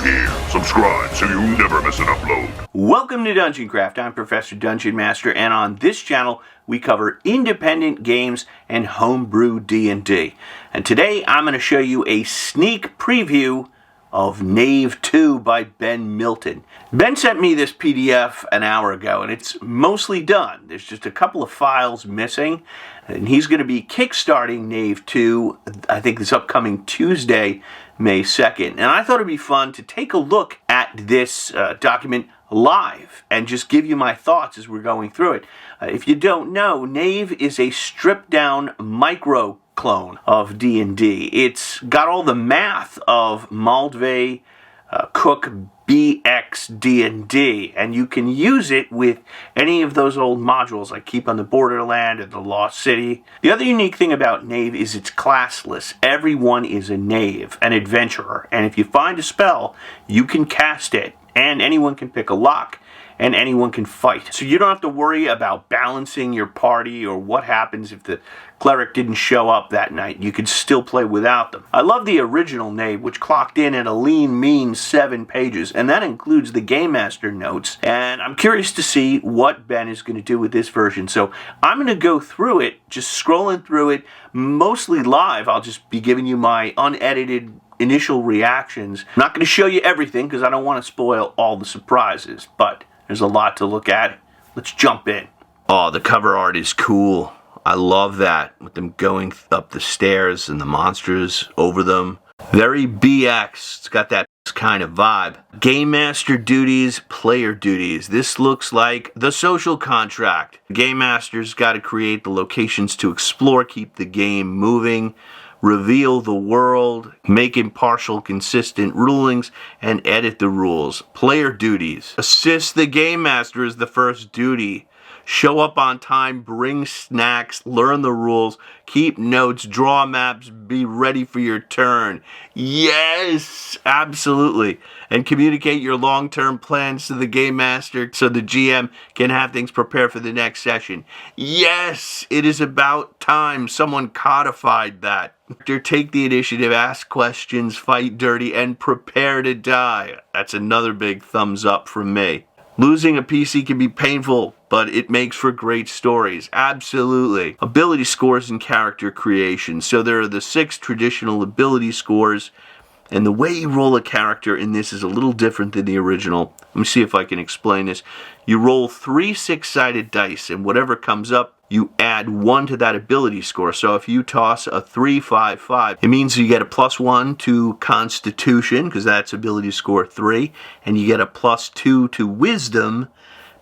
here. Subscribe so you never miss an upload. Welcome to Dungeon Craft. I'm Professor Dungeon Master, and on this channel we cover independent games and homebrew D&D. And today I'm going to show you a sneak preview of Knave 2 by Ben Milton. Ben sent me this PDF an hour ago, and it's mostly done. There's just a couple of files missing, and he's going to be kickstarting Knave 2, I think this upcoming Tuesday, May 2nd. And I thought it'd be fun to take a look at this document live and just give you my thoughts as we're going through it. If you don't know, Knave is a stripped-down micro clone of D&D. It's got all the math of Moldvay, Cook, BX D&D, and you can use it with any of those old modules like Keep on the Borderland and the Lost City. The other unique thing about Knave is it's classless. Everyone is a knave, an adventurer, and if you find a spell, you can cast it, and anyone can pick a lock, and anyone can fight. So you don't have to worry about balancing your party or what happens if the cleric didn't show up that night. You could still play without them. I love the original Knave, which clocked in at a lean, mean 7 pages, and that includes the Game Master notes. And I'm curious to see what Ben is going to do with this version. So I'm going to go through it, just scrolling through it, mostly live. I'll just be giving you my unedited initial reactions. I'm not going to show you everything because I don't want to spoil all the surprises, but there's a lot to look at. Let's jump in. Oh, the cover art is cool. I love that, with them going up the stairs and the monsters over them. Very BX. It's got that kind of vibe. Game Master duties, player duties. This looks like the social contract. Game Master's got to create the locations to explore, keep the game moving, reveal the world, make impartial, consistent rulings, and edit the rules. Player duties. Assist the Game Master is the first duty. Show up on time, bring snacks, learn the rules, keep notes, draw maps, be ready for your turn. Yes, absolutely. And communicate your long-term plans to the Game Master so the GM can have things prepared for the next session. Yes, it is about time someone codified that. Take the initiative, ask questions, fight dirty, and prepare to die. That's another big thumbs up from me. Losing a PC can be painful, but it makes for great stories. Absolutely. Ability scores and character creation. So there are the 6 traditional ability scores, and the way you roll a character in this is a little different than the original. Let me see if I can explain this. You roll 3 6-sided dice, and whatever comes up, you add 1 to that ability score. So if you toss a 3, 5, 5, it means you get a +1 to Constitution, because that's ability score 3, and you get a +2 to Wisdom,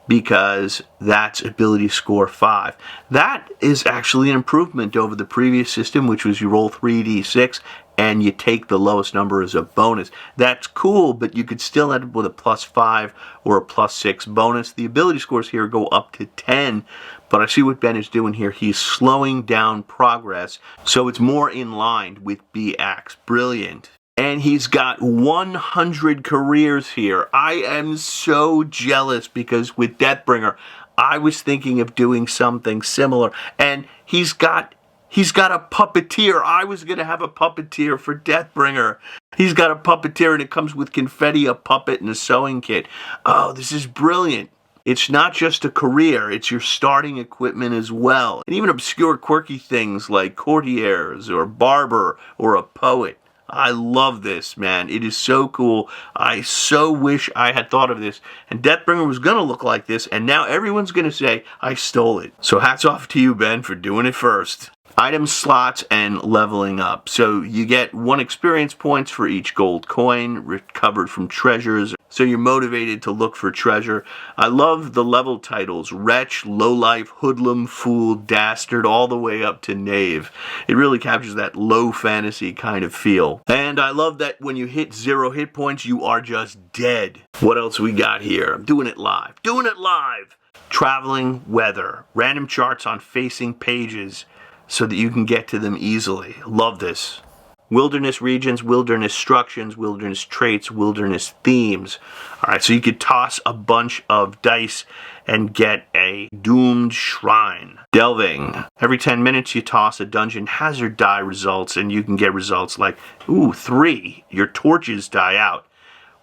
because that's ability score 5. That is actually an improvement over the previous system, which was you roll 3d6 and you take the lowest number as a bonus. That's cool, but you could still end up with a +5 or a +6 bonus. The ability scores here go up to 10, but I see what Ben is doing here. He's slowing down progress, so it's more in line with BX. Brilliant. And he's got 100 careers here. I am so jealous because with Deathbringer, I was thinking of doing something similar. And he's got a puppeteer. I was going to have a puppeteer for Deathbringer. He's got a puppeteer and it comes with confetti, a puppet, and a sewing kit. Oh, this is brilliant. It's not just a career, it's your starting equipment as well. And even obscure quirky things like courtiers or barber or a poet. I love this, man. It is so cool. I so wish I had thought of this. And Deathbringer was going to look like this, and now everyone's going to say, I stole it. So hats off to you, Ben, for doing it first. Item slots and leveling up. So you get 1 experience points for each gold coin recovered from treasures. So you're motivated to look for treasure. I love the level titles. Wretch, Lowlife, Hoodlum, Fool, Dastard, all the way up to Knave. It really captures that low fantasy kind of feel. And I love that when you hit 0 hit points, you are just dead. What else we got here? I'm doing it live. Doing it live! Traveling weather. Random charts on facing pages, so that you can get to them easily. Love this. Wilderness regions, wilderness structures, wilderness traits, wilderness themes. Alright, so you could toss a bunch of dice and get a doomed shrine. Delving. Every 10 minutes you toss a dungeon hazard die results and you can get results like, ooh, 3. Your torches die out.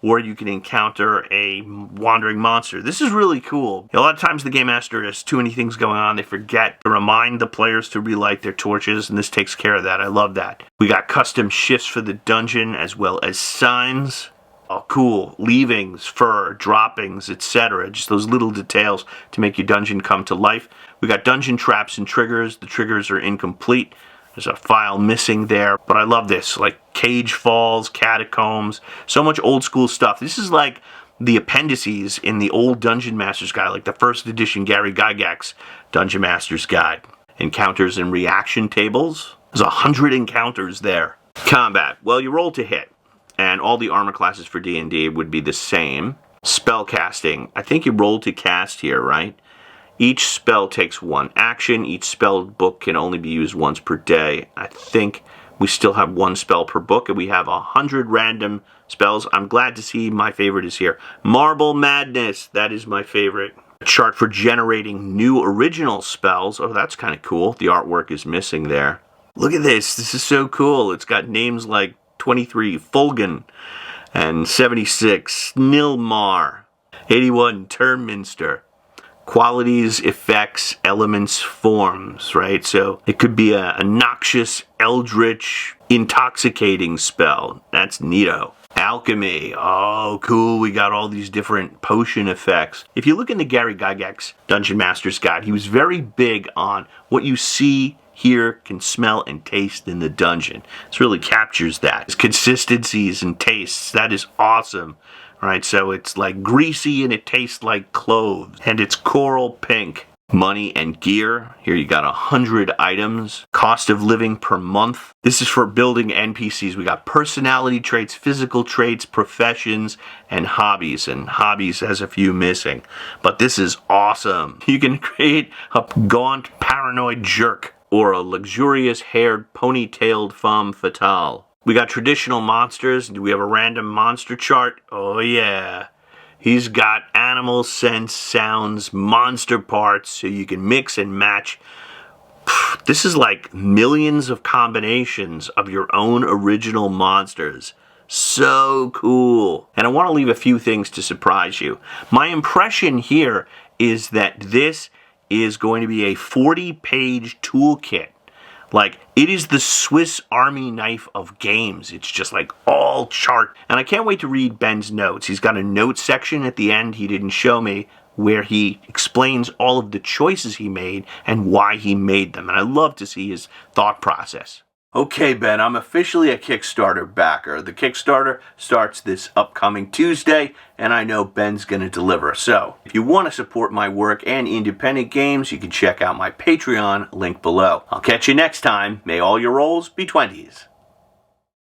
or you can encounter a wandering monster. This is really cool. A lot of times the Game Master has too many things going on. They forget to remind the players to relight their torches, and this takes care of that. I love that. We got custom shifts for the dungeon as well as signs. Oh, cool. Leavings, fur, droppings, etc. Just those little details to make your dungeon come to life. We got dungeon traps and triggers. The triggers are incomplete. There's a file missing there, but I love this. Like cage falls, catacombs, so much old school stuff. This is like the appendices in the old Dungeon Master's Guide, like the first edition Gary Gygax Dungeon Master's Guide. Encounters and reaction tables. There's 100 encounters there. Combat. Well, you roll to hit, and all the armor classes for D&D would be the same. Spell casting. I think you roll to cast here, right? Each spell takes one action. Each spell book can only be used once per day. I think we still have one spell per book, and we have 100 random spells. I'm glad to see my favorite is here. Marble Madness. That is my favorite. A chart for generating new original spells. Oh, that's kind of cool. The artwork is missing there. Look at this. This is so cool. It's got names like 23, Fulgen, and 76, Nilmar, 81, Turnminster. Qualities, effects, elements, forms, right? So it could be a noxious, eldritch, intoxicating spell. That's neato. Alchemy. Oh, cool. We got all these different potion effects. If you look in the Gary Gygax Dungeon Master's Guide, he was very big on what you see, hear, can smell, and taste in the dungeon. This really captures that. It's consistencies and tastes. That is awesome. Right, so it's like greasy and it tastes like cloves. And it's coral pink. Money and gear. Here you got 100 items. Cost of living per month. This is for building NPCs. We got personality traits, physical traits, professions, and hobbies. And hobbies has a few missing. But this is awesome. You can create a gaunt, paranoid jerk or a luxurious haired, ponytailed femme fatale. We got traditional monsters. Do we have a random monster chart? Oh yeah. He's got animal sense, sounds, monster parts, so you can mix and match. This is like millions of combinations of your own original monsters. So cool. And I want to leave a few things to surprise you. My impression here is that this is going to be a 40-page toolkit. Like, it is the Swiss Army knife of games. It's just like all chart. And I can't wait to read Ben's notes. He's got a notes section at the end he didn't show me where he explains all of the choices he made and why he made them. And I love to see his thought process. Okay, Ben, I'm officially a Kickstarter backer. The Kickstarter starts this upcoming Tuesday, and I know Ben's going to deliver. So, if you want to support my work and independent games, you can check out my Patreon link below. I'll catch you next time. May all your rolls be 20s.